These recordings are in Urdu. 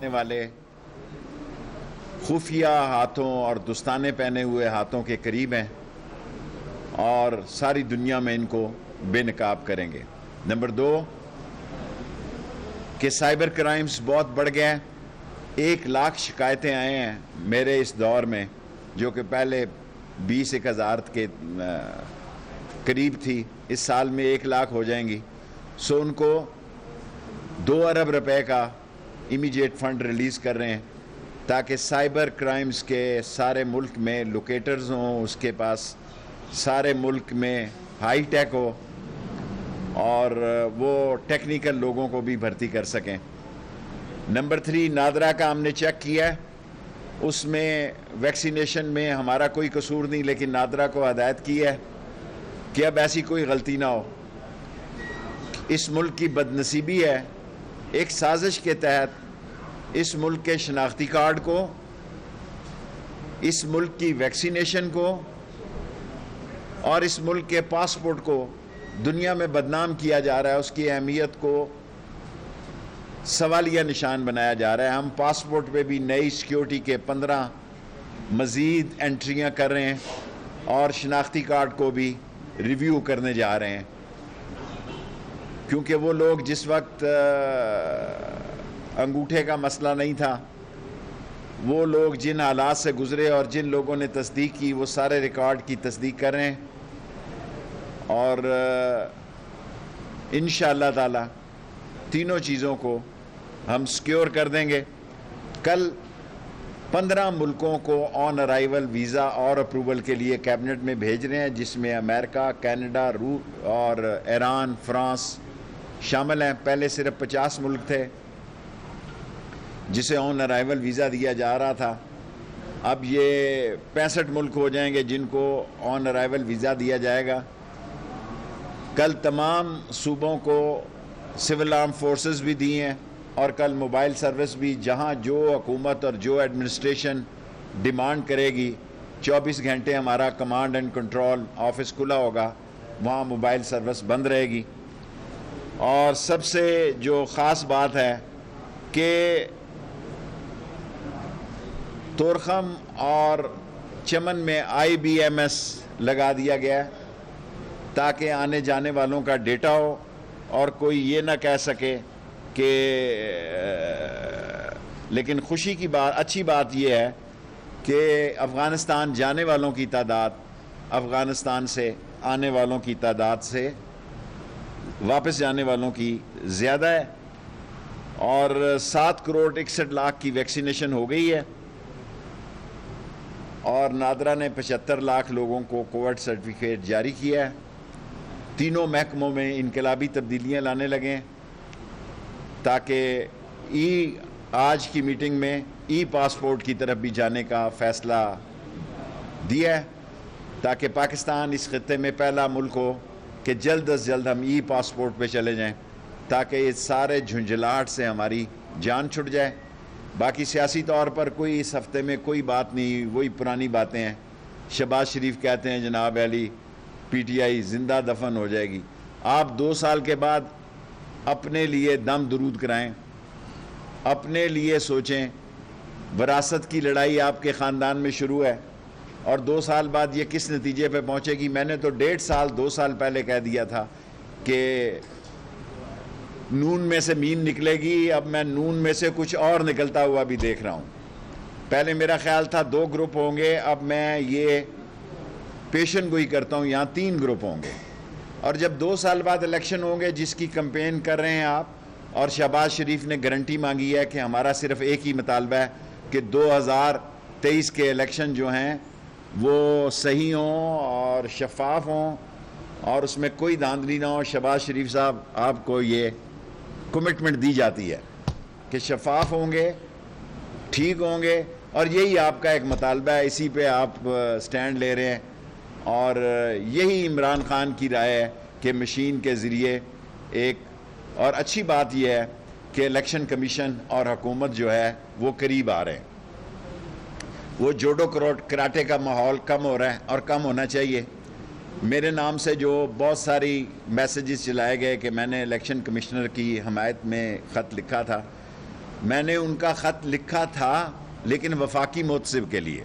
والے خفیہ ہاتھوں اور دستانے پہنے ہوئے ہاتھوں کے قریب ہیں اور ساری دنیا میں ان کو بے نقاب کریں گے۔ نمبر 2 کہ سائبر کرائمز بہت بڑھ گئے ہیں۔ 1,00,000 شکایتیں آئے ہیں میرے اس دور میں، جو کہ پہلے 20,000 کے قریب تھی، اس سال میں 1,00,000 ہو جائیں گی۔ سو ان کو 2 ارب روپے کا امیجیٹ فنڈ ریلیز کر رہے ہیں تاکہ سائبر کرائمز کے سارے ملک میں لوکیٹرز ہوں، اس کے پاس سارے ملک میں ہائی ٹیک ہو اور وہ ٹیکنیکل لوگوں کو بھی بھرتی کر سکیں۔ نمبر 3 نادرا کا ہم نے چیک کیا ہے، اس میں ویکسینیشن میں ہمارا کوئی قصور نہیں، لیکن نادرا کو ہدایت کی ہے کہ اب ایسی کوئی غلطی نہ ہو۔ اس ملک کی بدنصیبی ہے، ایک سازش کے تحت اس ملک کے شناختی کارڈ کو، اس ملک کی ویکسینیشن کو اور اس ملک کے پاسپورٹ کو دنیا میں بدنام کیا جا رہا ہے، اس کی اہمیت کو سوالیہ نشان بنایا جا رہا ہے۔ ہم پاسپورٹ پہ بھی نئی سیکیورٹی کے 15 مزید انٹریاں کر رہے ہیں اور شناختی کارڈ کو بھی ریویو کرنے جا رہے ہیں، کیونکہ وہ لوگ جس وقت انگوٹھے کا مسئلہ نہیں تھا، وہ لوگ جن حالات سے گزرے اور جن لوگوں نے تصدیق کی، وہ سارے ریکارڈ کی تصدیق کر رہے ہیں اور انشاءاللہ تعالی تینوں چیزوں کو ہم سیکیور کر دیں گے۔ کل 15 ملکوں کو آن ارائیول ویزا اور اپروول کے لیے کیبنٹ میں بھیج رہے ہیں، جس میں امریکہ، کینیڈا، روس اور ایران، فرانس شامل ہیں۔ پہلے صرف 50 ملک تھے جسے آن ارائیول ویزا دیا جا رہا تھا، اب یہ 65 ملک ہو جائیں گے جن کو آن ارائیول ویزا دیا جائے گا۔ کل تمام صوبوں کو سول آرم فورسز بھی دی ہیں اور کل موبائل سروس بھی، جہاں جو حکومت اور جو ایڈمنسٹریشن ڈیمانڈ کرے گی 24 گھنٹے ہمارا کمانڈ اینڈ کنٹرول آفس کھلا ہوگا، وہاں موبائل سروس بند رہے گی۔ اور سب سے جو خاص بات ہے کہ تورخم اور چمن میں IBMS لگا دیا گیا ہے تاکہ آنے جانے والوں کا ڈیٹا ہو اور کوئی یہ نہ کہہ سکے کہ لیکن خوشی کی بات، اچھی بات یہ ہے کہ افغانستان جانے والوں کی تعداد افغانستان سے آنے والوں کی تعداد سے واپس جانے والوں کی زیادہ ہے، اور 7 کروڑ 61 لاکھ کی ویکسینیشن ہو گئی ہے، اور نادرا نے 75 لاکھ لوگوں کو کووڈ سرٹیفکیٹ جاری کیا ہے۔ تینوں محکموں میں انقلابی تبدیلیاں لانے لگے ہیں تاکہ آج کی میٹنگ میں پاسپورٹ کی طرف بھی جانے کا فیصلہ دیا ہے تاکہ پاکستان اس خطے میں پہلا ملک ہو کہ جلد از جلد ہم پاسپورٹ پہ چلے جائیں تاکہ اس سارے جھنجھلاہٹ سے ہماری جان چھٹ جائے۔ باقی سیاسی طور پر کوئی اس ہفتے میں کوئی بات نہیں، وہی پرانی باتیں ہیں۔ شہباز شریف کہتے ہیں جناب علی PTI زندہ دفن ہو جائے گی۔ آپ 2 سال کے بعد اپنے لیے دم درود کرائیں، اپنے لیے سوچیں۔ وراثت کی لڑائی آپ کے خاندان میں شروع ہے اور 2 سال بعد یہ کس نتیجے پہ پہنچے گی؟ میں نے تو 2 سال پہلے کہہ دیا تھا کہ نون میں سے مین نکلے گی، اب میں نون میں سے کچھ اور نکلتا ہوا بھی دیکھ رہا ہوں۔ پہلے میرا خیال تھا 2 گروپ ہوں گے، اب میں یہ پیشن گوئی کرتا ہوں یہاں 3 گروپ ہوں گے، اور جب 2 سال بعد الیکشن ہوں گے جس کی کمپین کر رہے ہیں آپ، اور شہباز شریف نے گارنٹی مانگی ہے کہ ہمارا صرف ایک ہی مطالبہ ہے کہ 2023 کے الیکشن جو ہیں وہ صحیح ہوں اور شفاف ہوں اور اس میں کوئی دھاندلی نہ ہو۔ شہباز شریف صاحب آپ کو یہ کمٹمنٹ دی جاتی ہے کہ شفاف ہوں گے، ٹھیک ہوں گے، اور یہی آپ کا ایک مطالبہ ہے، اسی پہ آپ سٹینڈ لے رہے ہیں، اور یہی عمران خان کی رائے ہے کہ مشین کے ذریعے ایک، اور اچھی بات یہ ہے کہ الیکشن کمیشن اور حکومت جو ہے وہ قریب آ رہے ہیں۔ وہ جوڈو کراٹے کا ماحول کم ہو رہا ہے اور کم ہونا چاہیے۔ میرے نام سے جو بہت ساری میسیجز چلائے گئے کہ میں نے الیکشن کمشنر کی حمایت میں خط لکھا تھا، میں نے ان کا خط لکھا تھا لیکن وفاقی محتسب کے لیے،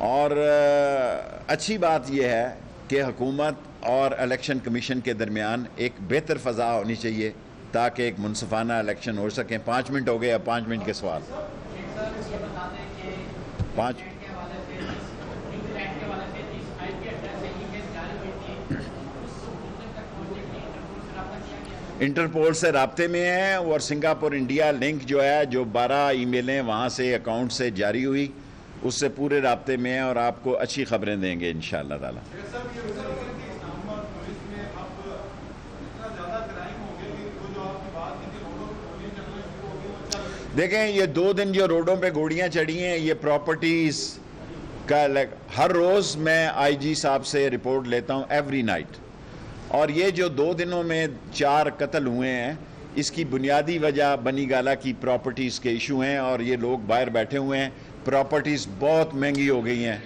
اور اچھی بات یہ ہے کہ حکومت اور الیکشن کمیشن کے درمیان ایک بہتر فضا ہونی چاہیے تاکہ ایک منصفانہ الیکشن ہو سکیں۔ 5 منٹ ہو گئے، اب 5 منٹ کے سوال۔ 5 انٹرپول سے رابطے میں ہیں، اور سنگاپور انڈیا لنک جو ہے، جو 12 ای میلیں وہاں سے اکاؤنٹ سے جاری ہوئی، اس سے پورے رابطے میں ہیں اور آپ کو اچھی خبریں دیں گے انشاءاللہ تعالی۔ دیکھیں یہ 2 دن جو روڈوں پہ گوڑیاں چڑھی ہیں، یہ پراپرٹیز کا ہر روز میں آئی جی صاحب سے رپورٹ لیتا ہوں ایوری نائٹ، اور یہ جو 2 دنوں میں 4 قتل ہوئے ہیں، اس کی بنیادی وجہ بنی گالہ کی پراپرٹیز کے ایشو ہیں، اور یہ لوگ باہر بیٹھے ہوئے ہیں۔ پراپرٹیز بہت مہنگی ہو گئی ہیں،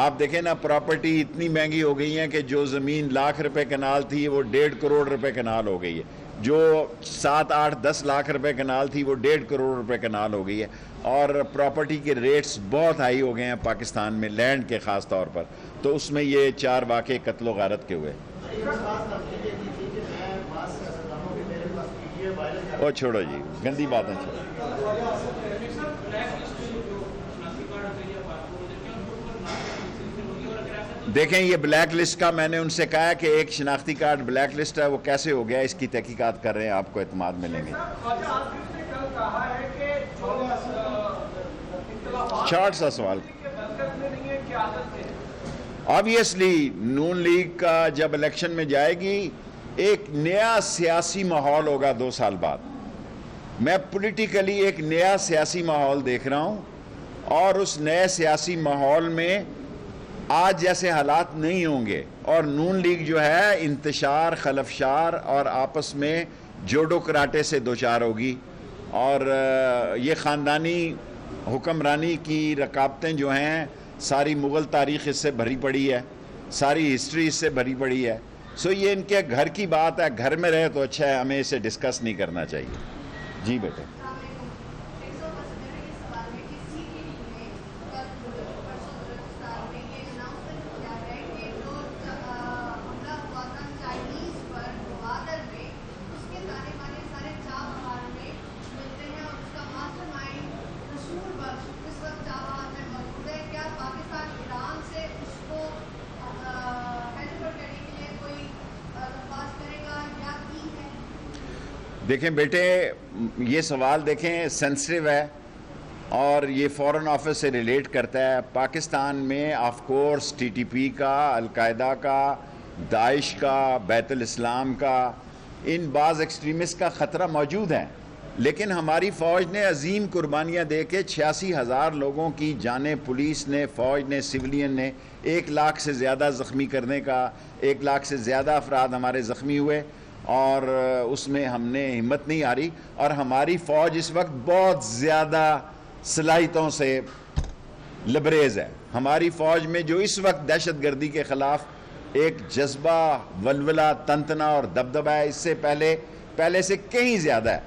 آپ دیکھیں نا، پراپرٹی اتنی مہنگی ہو گئی ہیں کہ جو زمین لاکھ روپے کنال تھی وہ 1.5 کروڑ روپے کنال ہو گئی ہے، جو 7, 8, 10 لاکھ روپے کنال تھی وہ 1.5 کروڑ روپے کنال ہو گئی ہے، اور پراپرٹی کے ریٹس بہت ہائی ہو گئے ہیں پاکستان میں، لینڈ کے خاص طور پر، تو اس میں یہ 4 واقعے قتل و غارت کے ہوئے۔ وہ چھوڑو جی، گندی باتیں چھوڑو۔ دیکھیں یہ بلیک لسٹ کا میں نے ان سے کہا کہ ایک شناختی کارڈ بلیک لسٹ ہے، وہ کیسے ہو گیا، اس کی تحقیقات کر رہے ہیں، آپ کو اعتماد ملیں گے۔ شارٹ سا سوال۔ آبویسلی نون لیگ کا جب الیکشن میں جائے گی، ایک نیا سیاسی ماحول ہوگا 2 سال بعد۔ میں پولیٹیکلی ایک نیا سیاسی ماحول دیکھ رہا ہوں، اور اس نئے سیاسی ماحول میں آج جیسے حالات نہیں ہوں گے، اور نون لیگ جو ہے انتشار، خلفشار اور آپس میں جوڈو کراٹے سے دوچار ہوگی، اور یہ خاندانی حکمرانی کی رکاوٹیں جو ہیں، ساری مغل تاریخ اس سے بھری پڑی ہے، ساری ہسٹری اس سے بھری پڑی ہے، سو یہ ان کے گھر کی بات ہے، گھر میں رہے تو اچھا ہے، ہمیں اسے ڈسکس نہیں کرنا چاہیے۔ جی بیٹے۔ دیکھیں بیٹے، یہ سوال دیکھیں سینسٹیو ہے، اور یہ فورن آفس سے ریلیٹ کرتا ہے۔ پاکستان میں of course T T P کا، القاعدہ کا، داعش کا، بیت الاسلام کا، ان بعض ایکسٹریمسٹ کا خطرہ موجود ہے، لیکن ہماری فوج نے عظیم قربانیاں دے کے 86,000 لوگوں کی جانیں، پولیس نے، فوج نے، سویلین نے، 1 لاکھ سے زیادہ زخمی کرنے کا، 1 لاکھ سے زیادہ افراد ہمارے زخمی ہوئے، اور اس میں ہم نے ہمت نہیں ہاری، اور ہماری فوج اس وقت بہت زیادہ صلاحیتوں سے لبریز ہے۔ ہماری فوج میں جو اس وقت دہشت گردی کے خلاف ایک جذبہ، ولولہ، تنتنا اور دبدبہ ہے، اس سے پہلے سے کہیں زیادہ ہے،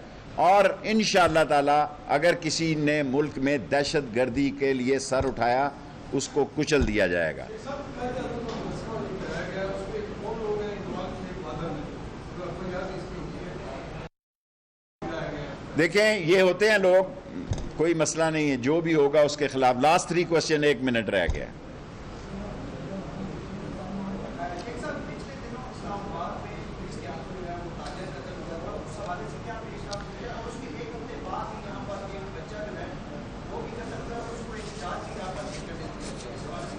اور انشاءاللہ تعالی اگر کسی نے ملک میں دہشت گردی کے لیے سر اٹھایا، اس کو کچل دیا جائے گا۔ دیکھیں یہ ہوتے ہیں لوگ، کوئی مسئلہ نہیں ہے، جو بھی ہوگا اس کے خلاف۔ لاسٹ 3 کوسچن، 1 منٹ رہ گیا۔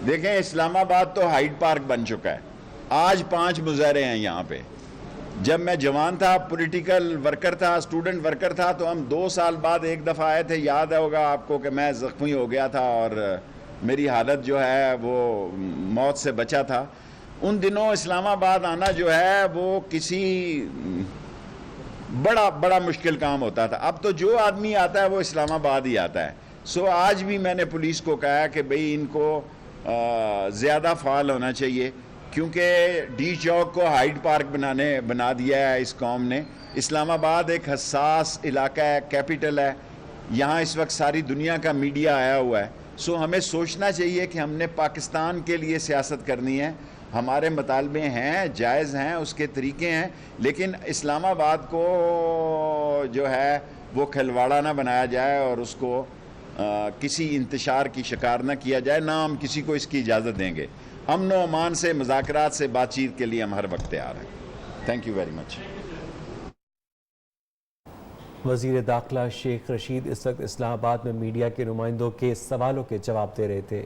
دیکھیں اسلام آباد تو ہائیڈ پارک بن چکا ہے، آج 5 مظاہرے ہیں یہاں پہ۔ جب میں جوان تھا، پولیٹیکل ورکر تھا، اسٹوڈنٹ ورکر تھا، تو ہم 2 سال بعد ایک دفعہ آئے تھے، یاد ہوگا آپ کو کہ میں زخمی ہو گیا تھا اور میری حالت جو ہے وہ موت سے بچا تھا۔ ان دنوں اسلام آباد آنا جو ہے وہ کسی بڑا مشکل کام ہوتا تھا، اب تو جو آدمی آتا ہے وہ اسلام آباد ہی آتا ہے۔ سو آج بھی میں نے پولیس کو کہا کہ بھئی ان کو زیادہ فعال ہونا چاہیے، کیونکہ ڈی چوک کو ہائیڈ پارک بنا دیا ہے اس قوم نے. اسلام آباد ایک حساس علاقہ ہے, کیپٹل ہے, یہاں اس وقت ساری دنیا کا میڈیا آیا ہوا ہے. سو ہمیں سوچنا چاہیے کہ ہم نے پاکستان کے لیے سیاست کرنی ہے. ہمارے مطالبے ہیں, جائز ہیں, اس کے طریقے ہیں, لیکن اسلام آباد کو جو ہے وہ کھلواڑا نہ بنایا جائے اور اس کو کسی انتشار کی شکار نہ کیا جائے. نہ ہم کسی کو اس کی اجازت دیں گے. امن و امان سے, مذاکرات سے, بات چیت کے لیے ہم ہر وقت تیار ہیں. Thank you very much. وزیر داخلہ شیخ رشید اس وقت اسلام آباد میں میڈیا کے نمائندوں کے سوالوں کے جواب دے رہے تھے.